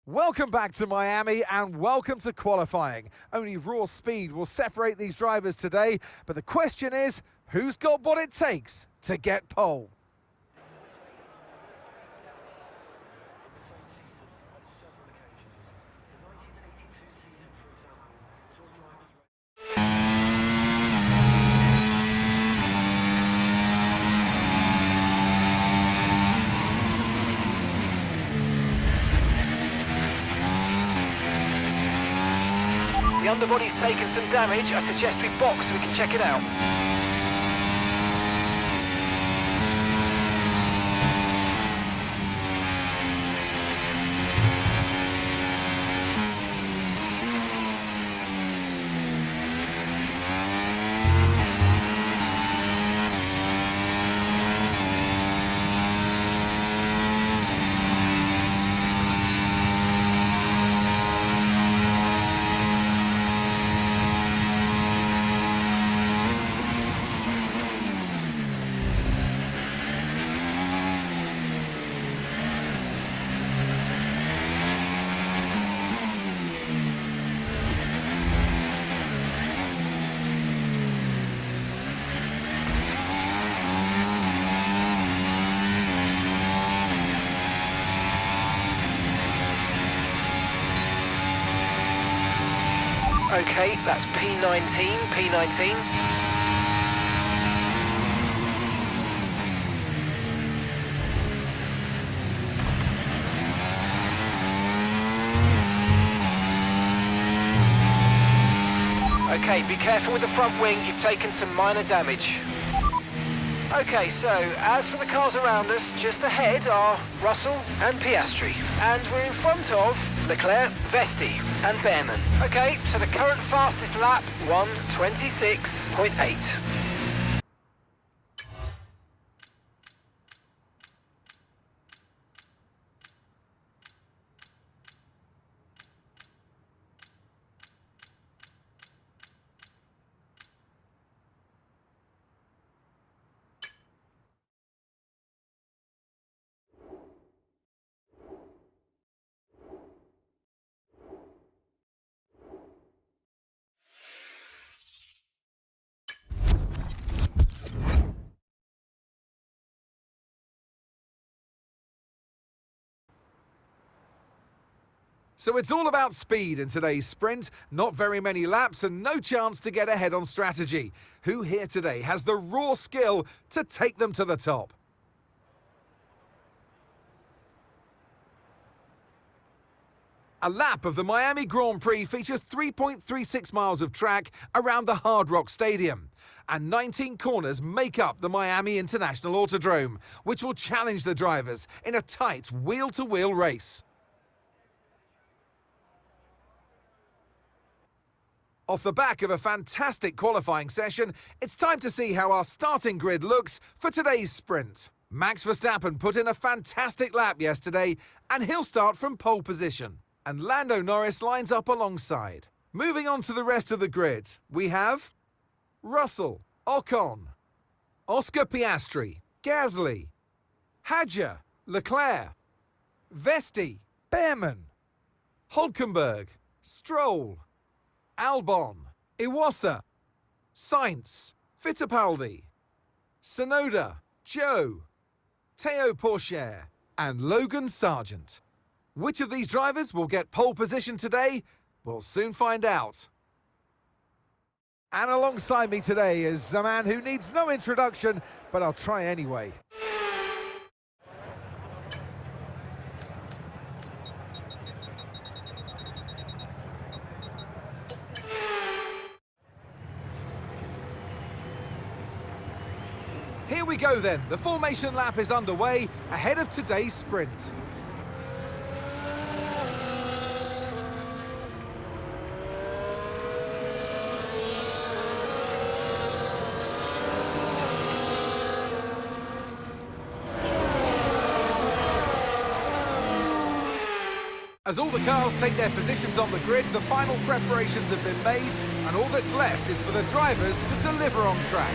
Welcome back to Miami and welcome to qualifying. Only raw speed will separate these drivers today, but the question is, who's got what it takes to get pole? The underbody's taken some damage. I suggest we box so we can check it out. Okay, that's P19. Okay, be careful with the front wing, you've taken some minor damage. Okay, so as for the cars around us, just ahead are Russell and Piastri. And we're in front of Leclerc, Vesti and Behrman. Okay, so the current fastest lap, 1:26.8. So it's all about speed in today's sprint, not very many laps and no chance to get ahead on strategy. Who here today has the raw skill to take them to the top? A lap of the Miami Grand Prix features 3.36 miles of track around the Hard Rock Stadium, and 19 corners make up the Miami International Autodrome, which will challenge the drivers in a tight wheel-to-wheel race. Off the back of a fantastic qualifying session, it's time to see how our starting grid looks for today's sprint. Max Verstappen put in a fantastic lap yesterday, and he'll start from pole position. And Lando Norris lines up alongside. Moving on to the rest of the grid, we have Russell, Ocon, Oscar Piastri, Gasly, Hadjar, Leclerc, Vesti, Behrman, Hülkenberg, Stroll, Albon, Iwasa, Sainz, Fittipaldi, Tsunoda, Zhou, Théo Pourchaire, and Logan Sargent. Which of these drivers will get pole position today? We'll soon find out. And alongside me today is a man who needs no introduction, but I'll try anyway. Here we go then, the formation lap is underway ahead of today's sprint. As all the cars take their positions on the grid, the final preparations have been made, and all that's left is for the drivers to deliver on track.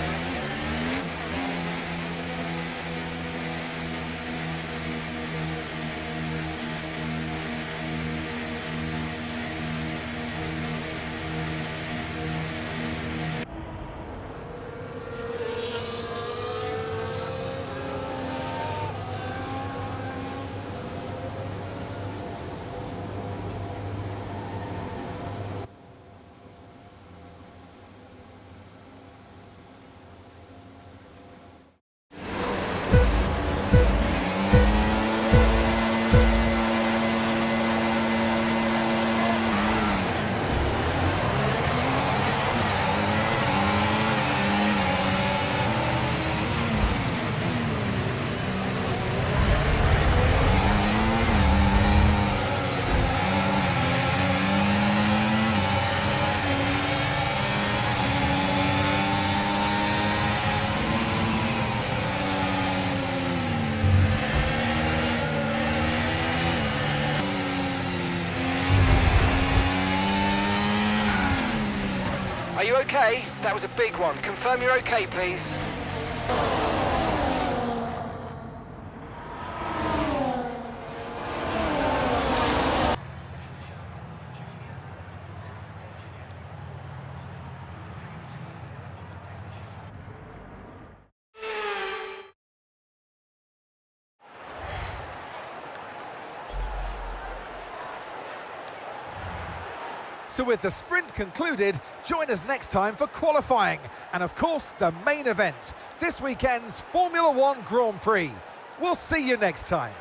Are you okay? That was a big one. Confirm you're okay, please. So with the sprint concluded, join us next time for qualifying and of course the main event, this weekend's Formula One Grand Prix. We'll see you next time.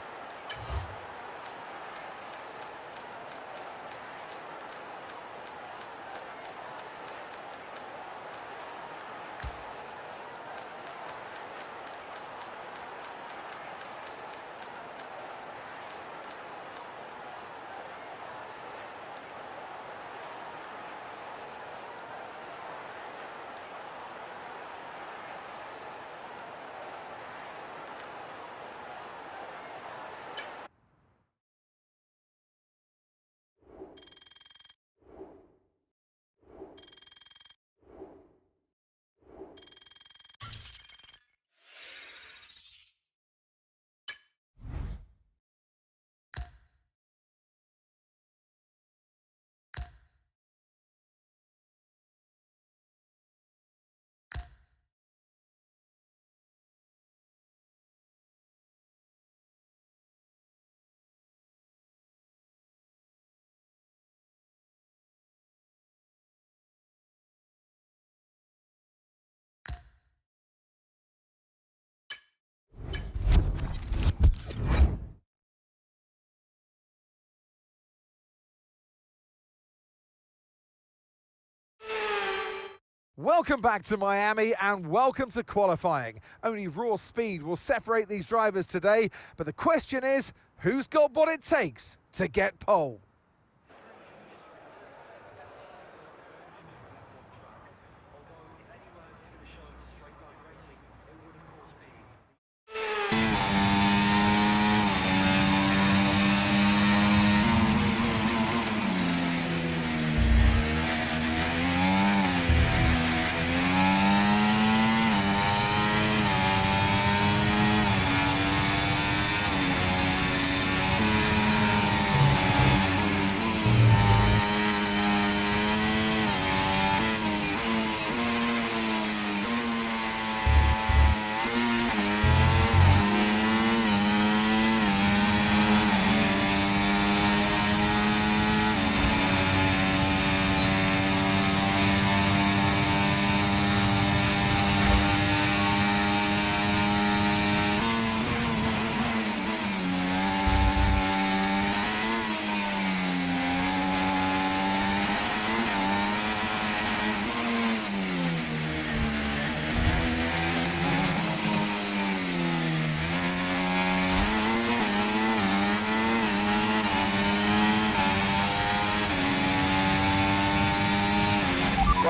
Welcome back to Miami and welcome to qualifying. Only raw speed will separate these drivers today, but the question is, who's got what it takes to get pole?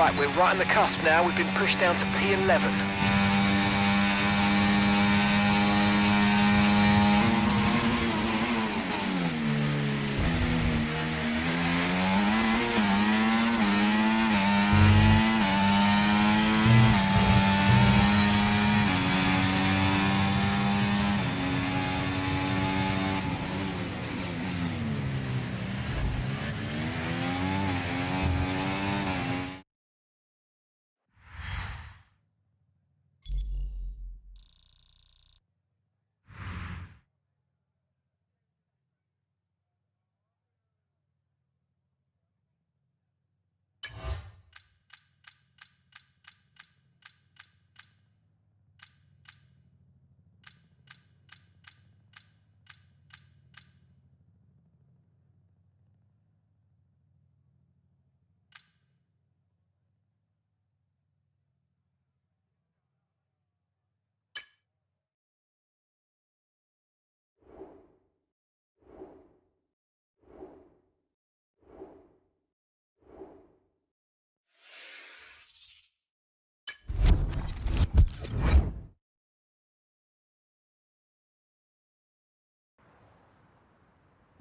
Right, we're right on the cusp now. We've been pushed down to P11.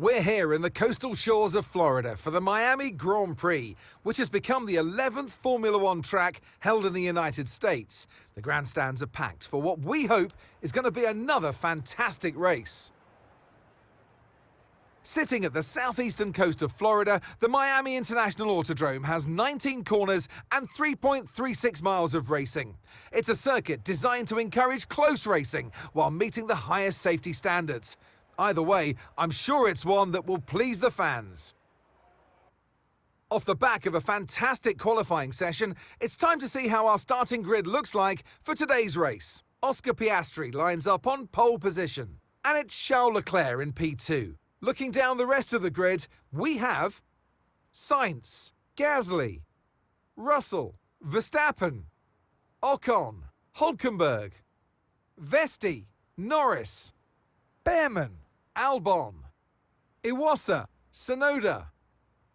We're here in the coastal shores of Florida for the Miami Grand Prix, which has become the 11th Formula One track held in the United States. The grandstands are packed for what we hope is going to be another fantastic race. Sitting at the southeastern coast of Florida, the Miami International Autodrome has 19 corners and 3.36 miles of racing. It's a circuit designed to encourage close racing while meeting the highest safety standards. Either way, I'm sure it's one that will please the fans. Off the back of a fantastic qualifying session, it's time to see how our starting grid looks like for today's race. Oscar Piastri lines up on pole position, and it's Charles Leclerc in P2. Looking down the rest of the grid, we have Sainz, Gasly, Russell, Verstappen, Ocon, Hülkenberg, Vesti, Norris, Behrman, Albon, Iwasa, Tsunoda,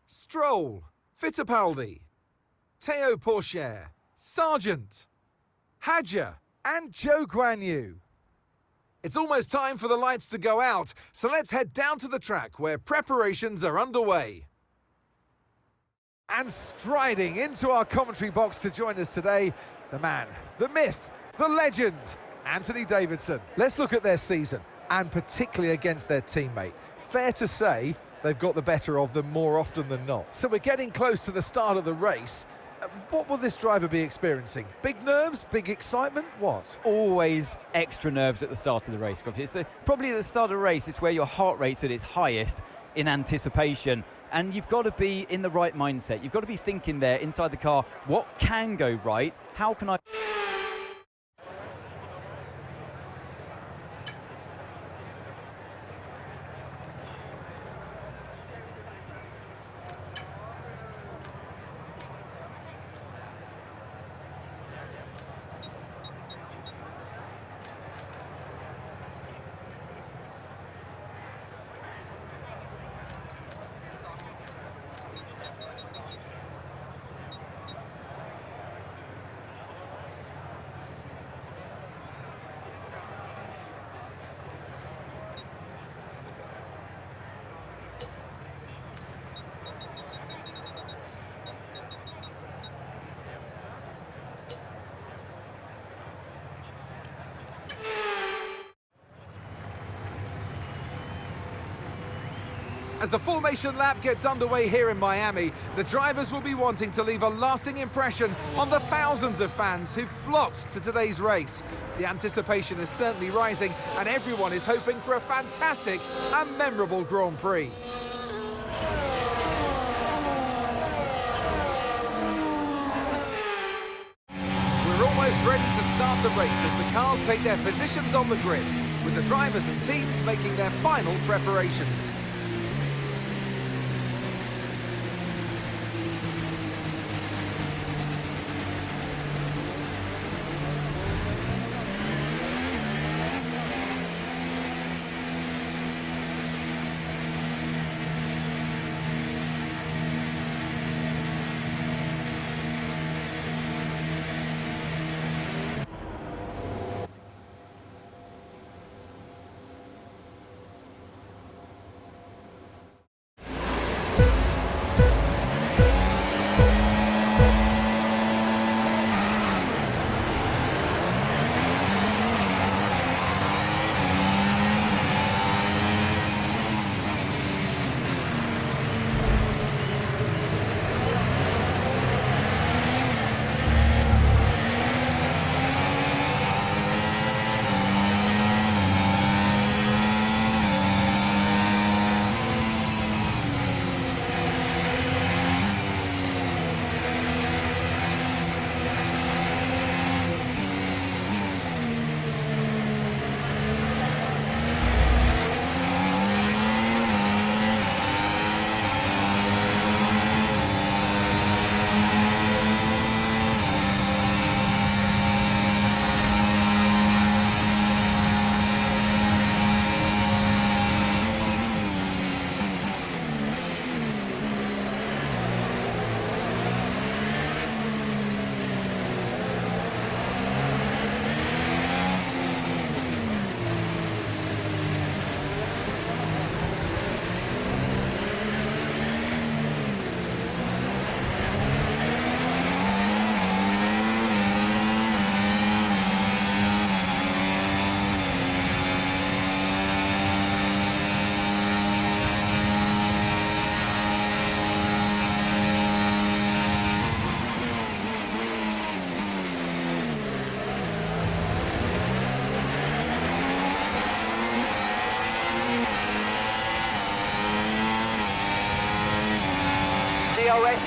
Stroll, Fittipaldi, Théo Pourchaire, Sargent, Hadjar, and Zhou Guanyu. It's almost time for the lights to go out, so let's head down to the track where preparations are underway. And striding into our commentary box to join us today, the man, the myth, the legend, Anthony Davidson. Let's look at their season, and particularly against their teammate. Fair to say, they've got the better of them more often than not. So we're getting close to the start of the race. What will this driver be experiencing? Big nerves? Big excitement? What? Always extra nerves at the start of the race. It's probably at the start of the race, it's where your heart rate's at its highest in anticipation. And you've got to be in the right mindset. You've got to be thinking there inside the car, what can go right? How can I... As the formation lap gets underway here in Miami, the drivers will be wanting to leave a lasting impression on the thousands of fans who've flocked to today's race. The anticipation is certainly rising, and everyone is hoping for a fantastic and memorable Grand Prix. We're almost ready to start the race as the cars take their positions on the grid, with the drivers and teams making their final preparations.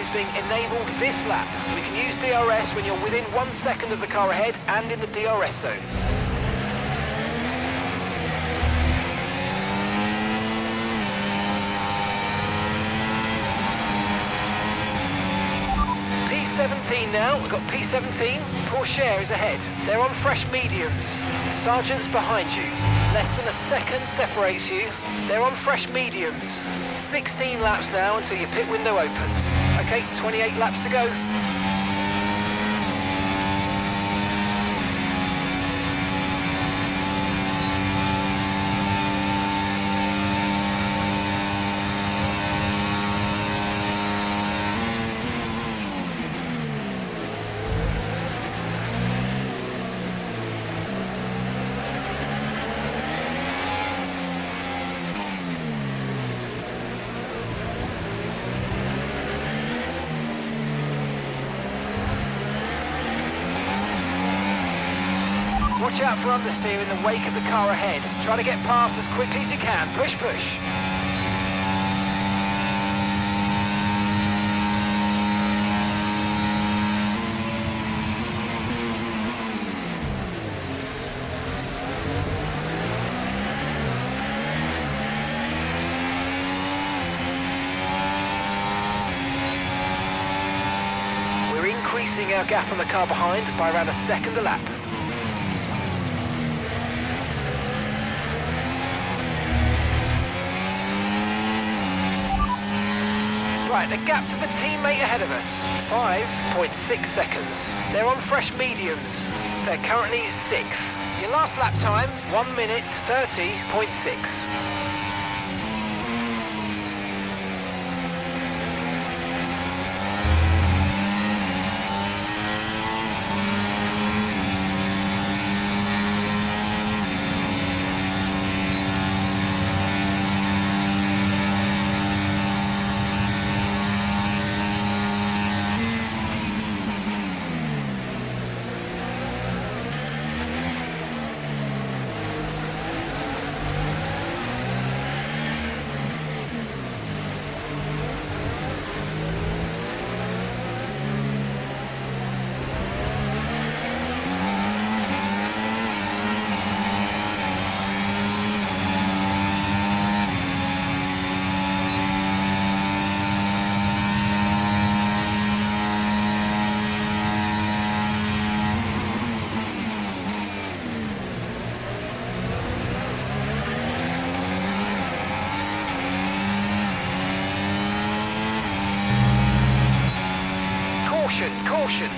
is being enabled this lap. We can use DRS when you're within 1 second of the car ahead and in the DRS zone. P17 now, we've got P17, Porsche is ahead. They're on fresh mediums. Sargent's behind you. Less than a second separates you. They're on fresh mediums. 16 laps now until your pit window opens. Okay, 28 laps to go. Watch out for understeer in the wake of the car ahead. Try to get past as quickly as you can. Push, push. We're increasing our gap on the car behind by around a second a lap. Right, the gap to the teammate ahead of us, 5.6 seconds. They're on fresh mediums. They're currently 6th. Your last lap time, 1 minute 30.6. Caution!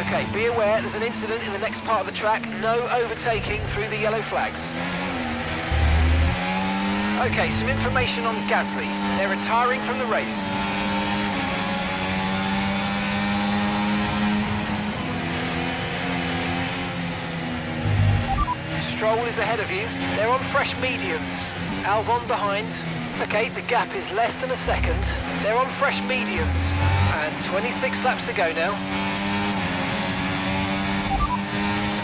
Okay, be aware there's an incident in the next part of the track. No overtaking through the yellow flags. Okay, some information on Gasly. They're retiring from the race. Stroll is ahead of you. They're on fresh mediums. Albon behind. Okay, the gap is less than a second. They're on fresh mediums. And 26 laps to go now.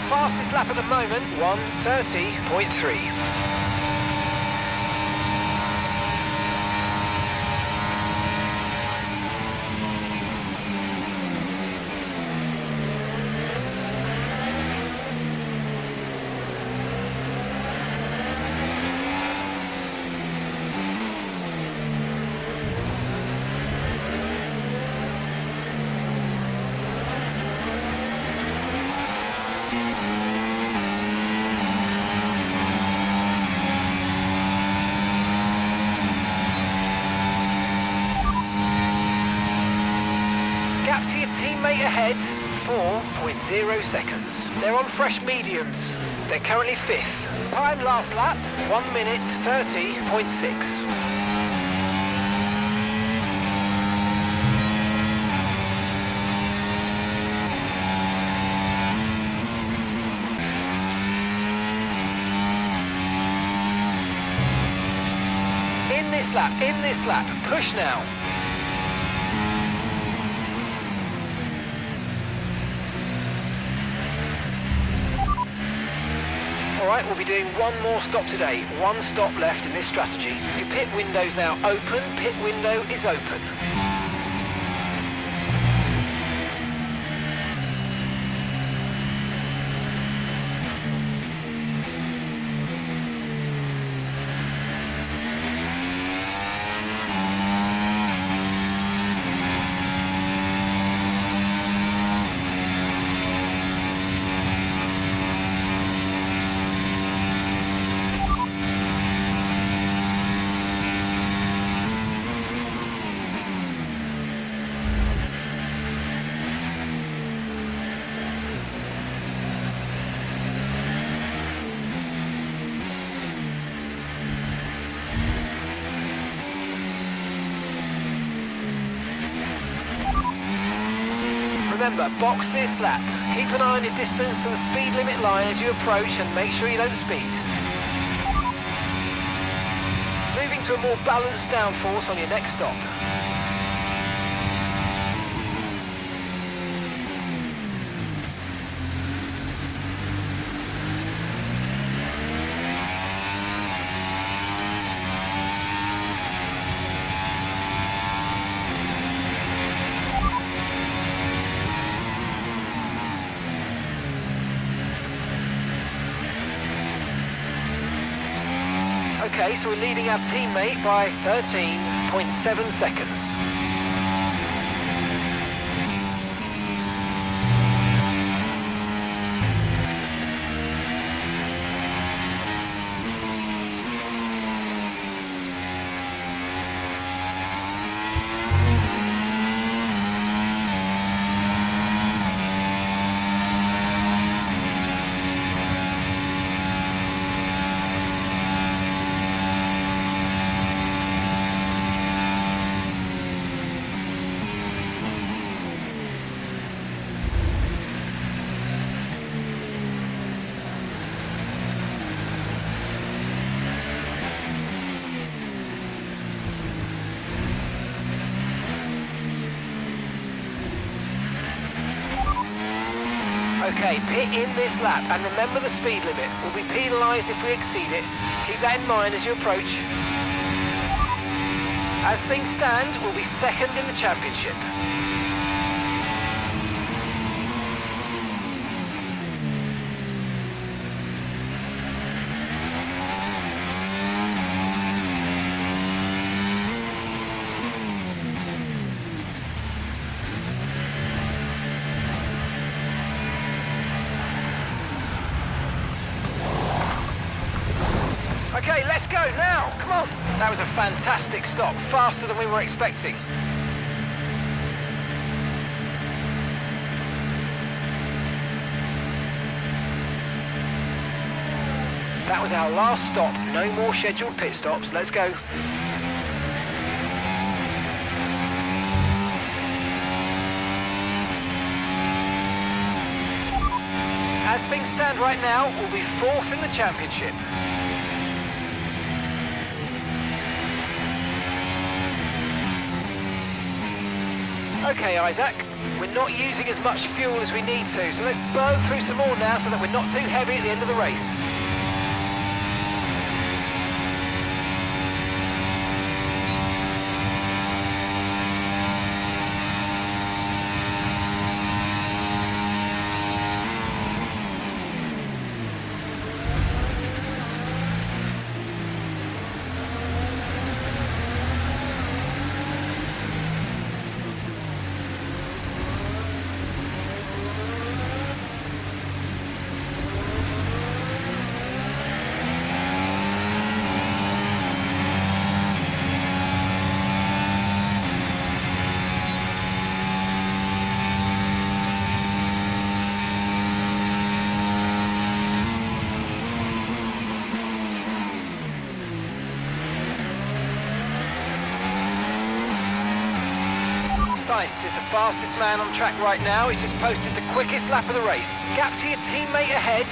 Fastest lap at the moment, 1:30.3. Gap to your teammate ahead, 4.0 seconds. They're on fresh mediums. They're currently 5th. Time last lap, 1 minute 30.6. In this lap, push now. All right, we'll be doing one more stop today. One stop left in this strategy. Your pit window's now open. Pit window is open. Remember, box this lap. Keep an eye on your distance to the speed limit line as you approach and make sure you don't speed. Moving to a more balanced downforce on your next stop. Okay, so we're leading our teammate by 13.7 seconds. Okay, pit in this lap, and remember the speed limit. We'll be penalised if we exceed it. Keep that in mind as you approach. As things stand, we'll be second in the championship. Okay, let's go now, come on. That was a fantastic stop, faster than we were expecting. That was our last stop, no more scheduled pit stops, let's go. As things stand right now, we'll be fourth in the championship. Okay, Isaac, we're not using as much fuel as we need to, so let's burn through some more now so that we're not too heavy at the end of the race. Sainz is the fastest man on track right now. He's just posted the quickest lap of the race. Gap to your teammate ahead,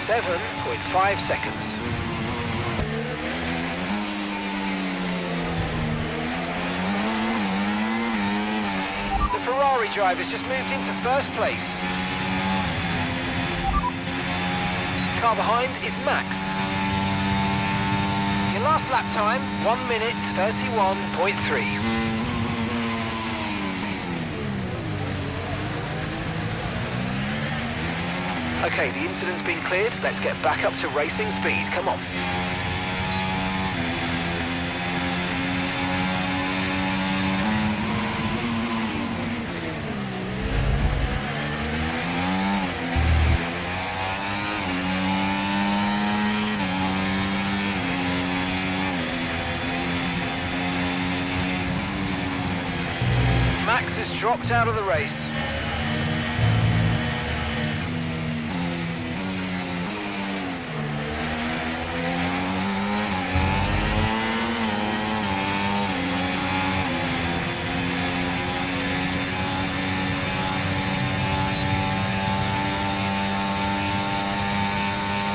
7.5 seconds. The Ferrari driver's just moved into first place. Car behind is Max. Your last lap time, 1 minute 31.3. Okay, the incident's been cleared. Let's get back up to racing speed. Come on. Max has dropped out of the race.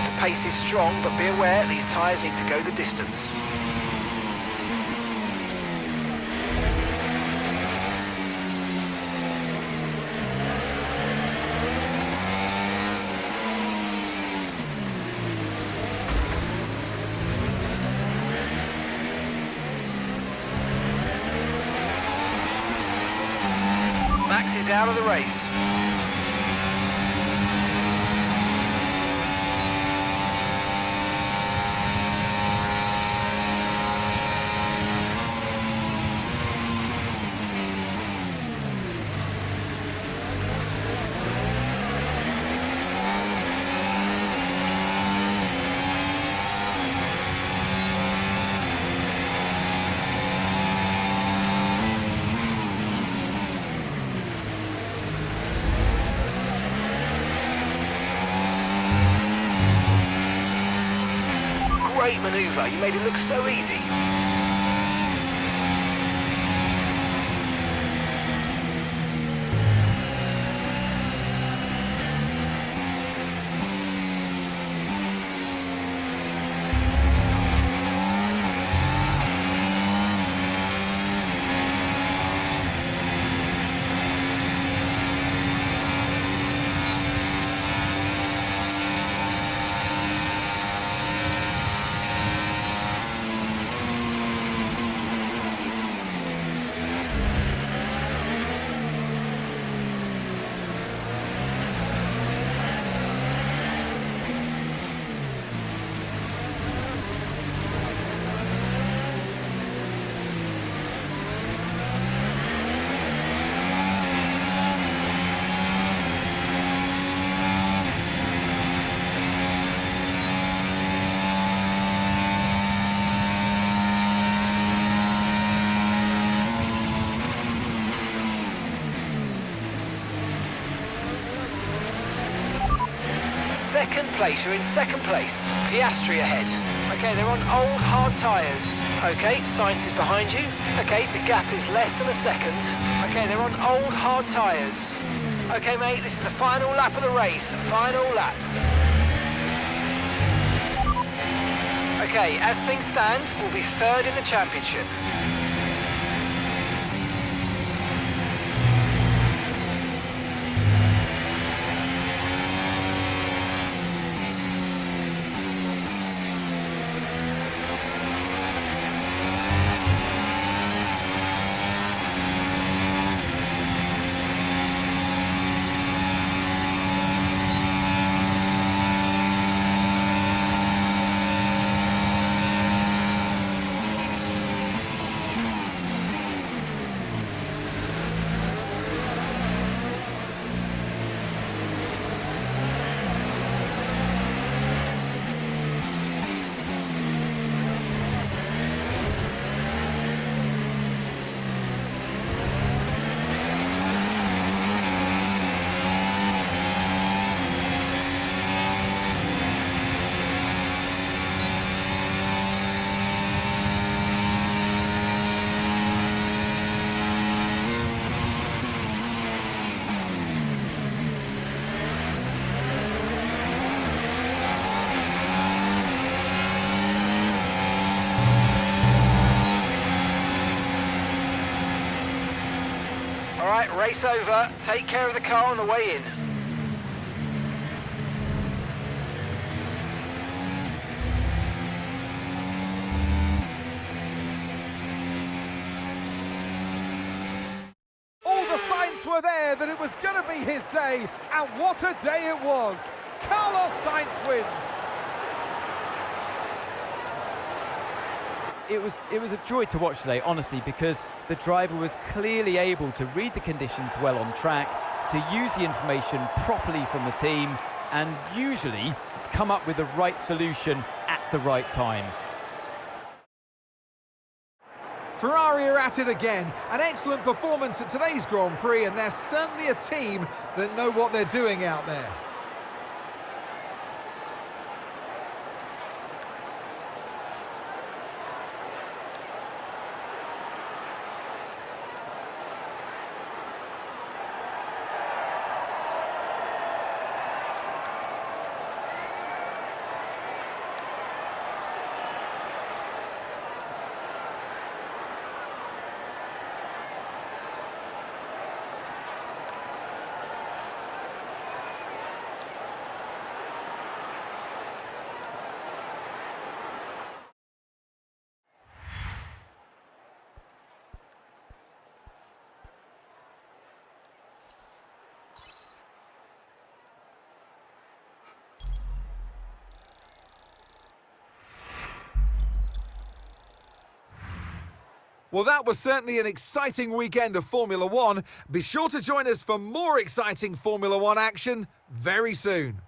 The pace is strong, but be aware these tyres need to go the distance. Max is out of the race. Great manoeuvre, you made it look so easy. Second place, you're in second place. Piastri ahead. Okay, they're on old hard tyres. Okay, Sainz is behind you. Okay, the gap is less than a second. Okay, they're on old hard tyres. Okay, mate, this is the final lap of the race. Final lap. Okay, as things stand, we'll be third in the championship. All right, race over. Take care of the car on the way in. that it was going to be his day, and what a day it was. Carlos Sainz wins. It was a joy to watch today, honestly, because the driver was clearly able to read the conditions well on track, to use the information properly from the team, and usually come up with the right solution at the right time. Ferrari are at it again. An excellent performance at today's Grand Prix, and they're certainly a team that know what they're doing out there. Well, that was certainly an exciting weekend of Formula One. Be sure to join us for more exciting Formula One action very soon.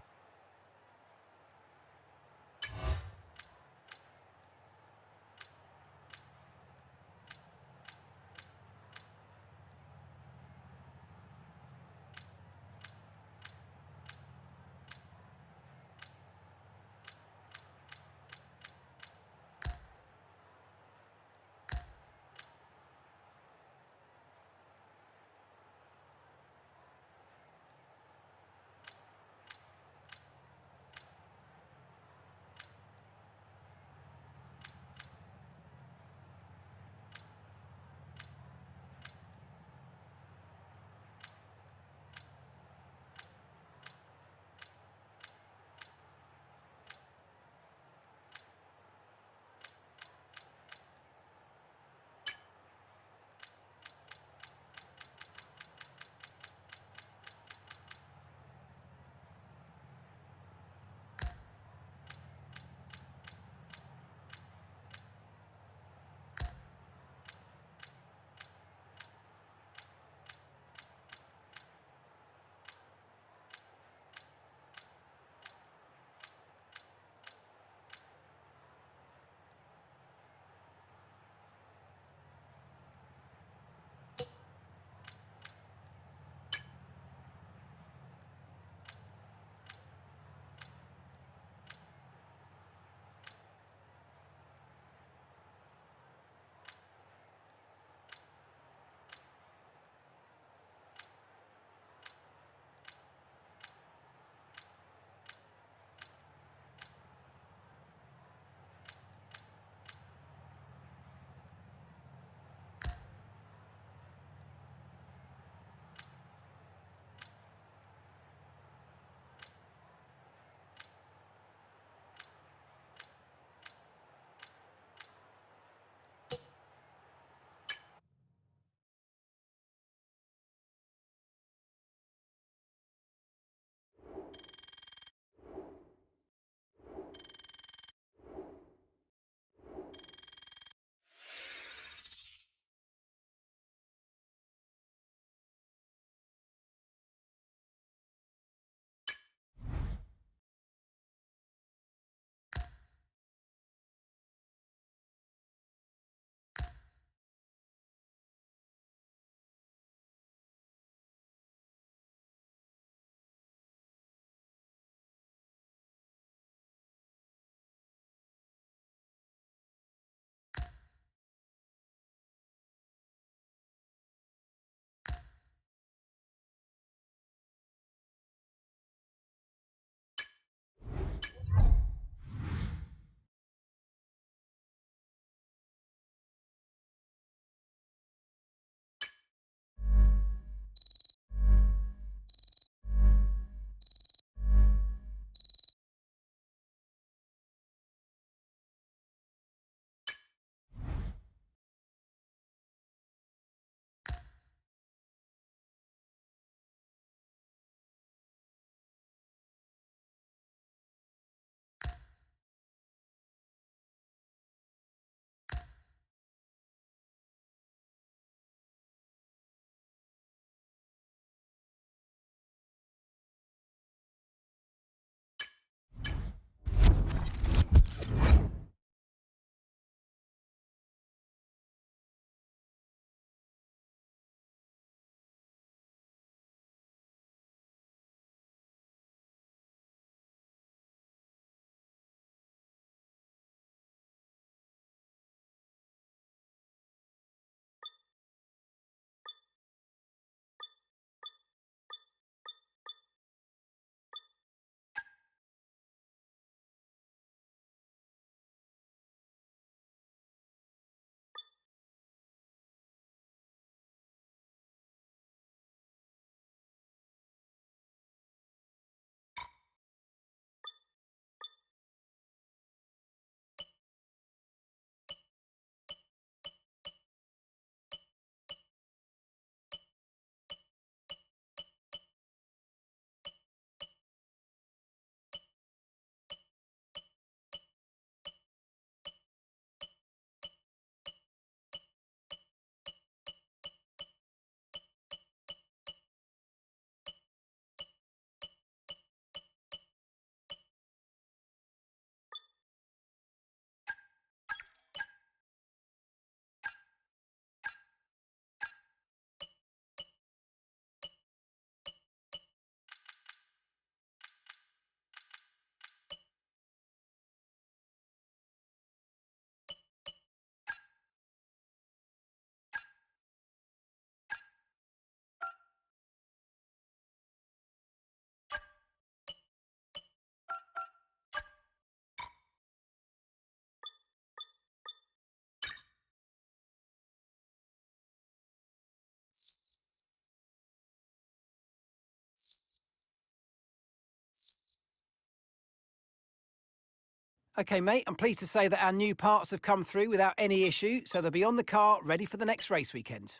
OK, mate, I'm pleased to say that our new parts have come through without any issue, so they'll be on the car ready for the next race weekend.